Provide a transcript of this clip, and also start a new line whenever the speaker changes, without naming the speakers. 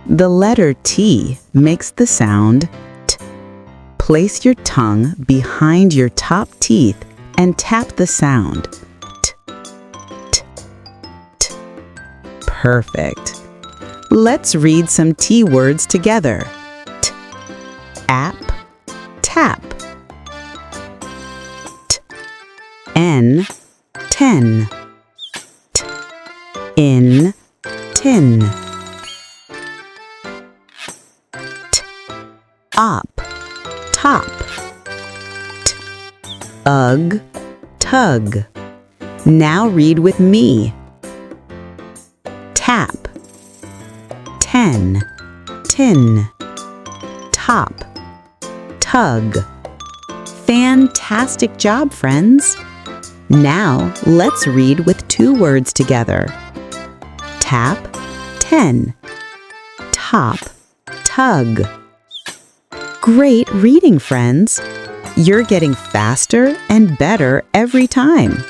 The letter T makes the sound T. Place your tongue behind your top teeth and tap the sound T, T, T. Perfect. Let's read some T words together. T, app, tap. T, N, ten. T, in, tin. T, op, top. T, ugh, tug. Now read with me. Tap, ten, tin, top, tug. Fantastic job, friends! Now let's read with two words together. Tap, ten, top, tug. Great reading, friends! You're getting faster and better every time.